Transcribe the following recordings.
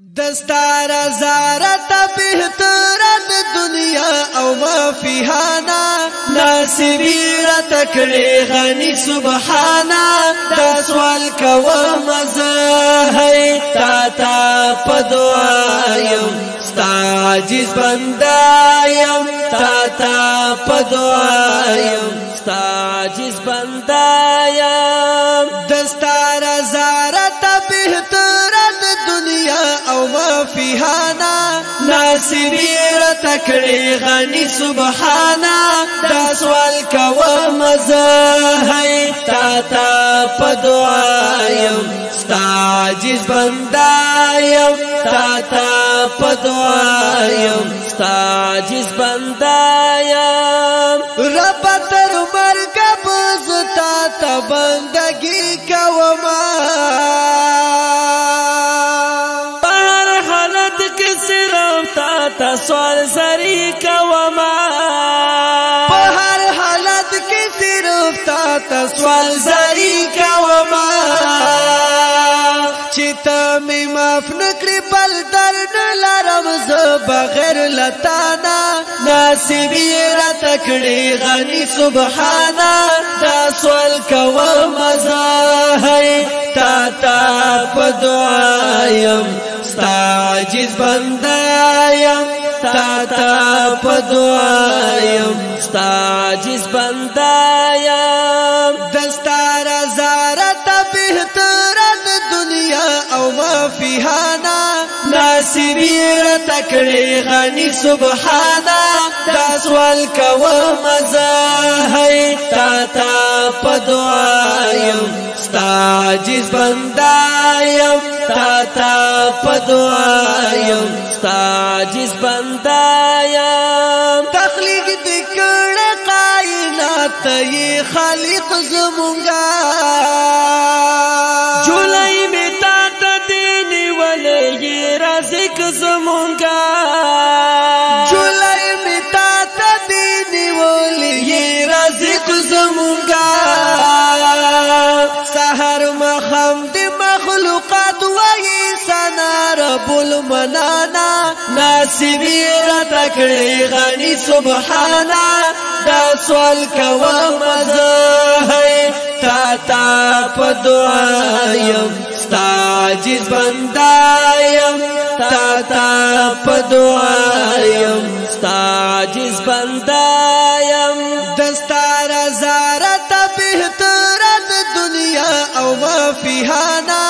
دستار زارت بهترت دنیا او ما فیهانا ناصبی رتکڑی غنی سبحانا دا سوال کوا مزاہی تا پدعایم ستا عجیز بندایم تا پدعایم ستا عجیز بندایم دستار زارت بهترت دنیا او ما فیهانا ناصبی رتکڑی غنی سبحانا دا سوال کوا مزاہی تا پدعایم ستا عجیز بندایم تا پدعایم ستا عجیز بندایم رب تر مرگ بزتا تا بندگی کوما تا سوال سری کوما بہر حالت کی صرف تا سوال سری کوما چیتا می معاف نکری بل درد لرم ز بغیر لتانا ناصبی رتکڑی غنی سبحانا دا سوال کوا مزاہی تا پدعایم ستا عجیز بندایم تا پدعایم ستا عجیز بندایم دستار زارت بهترت دنیا او ما فیهانا ناصبی رتکڑی غنی سبحانا دا سوال کوا مزاہی تا پدعایم ستا عجیز بندایم تا پدعایم ستا عجیز بندایم تخلیق دکڑ کائنات یہ خالق زمونگا جولائی میں تا دینی والے یہ رازق زمونگا جولائی میں تا دینی والے یہ رازق زمونگا سحر مخم دی مخلوقات وی سنا رب المنانا ناصبی رتکڑی غنی سبحانا دا سوال کوا مزاہی تا پدعایم ستا عجیز بندایم تا پدعایم ستا عجیز بندایم دستار زارت بهترت دنیا او ما فیهانا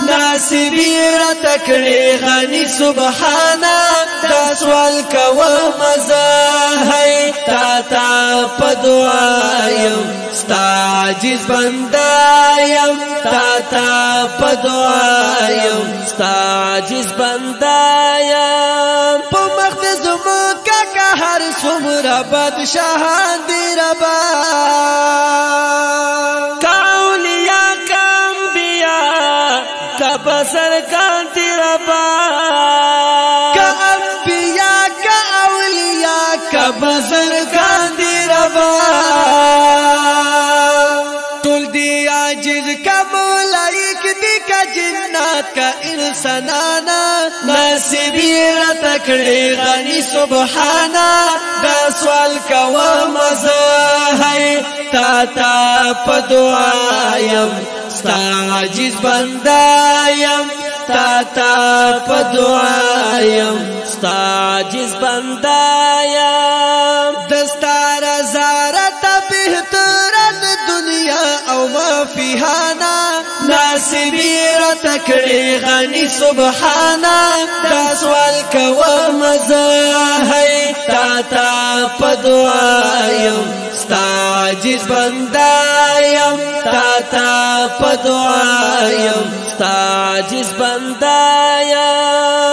ناصبی رتکڑی غنی سبحانا دا سوال کوا مزاہی تا پدعایم ستا عجیز بندایم تا پدعایم ستا عجیز بندایم پا مخدز موکا که هر سمرا بدشاہان دی ربا بسر کانتی ربا کا انبیاء کا اولیاء کا بسر کانتی ربا تول دی عاجز کا ملائک دی کا جنات کا انسانانا ناصبی رتکڑی غنی سبحانا دا سوال کوا مزاہی تا پدعایم ستا عجیز بندایم تا پدعایم ستا عجیز بندایم دستار زارت بهترت دنیا او ما فیهانا ناصبی رتکڑی غنی سبحانا دا سوال کوا مزاہی تا پدعایم ستا عجیز بندایم تا پدعایم ستا عجیز بندایم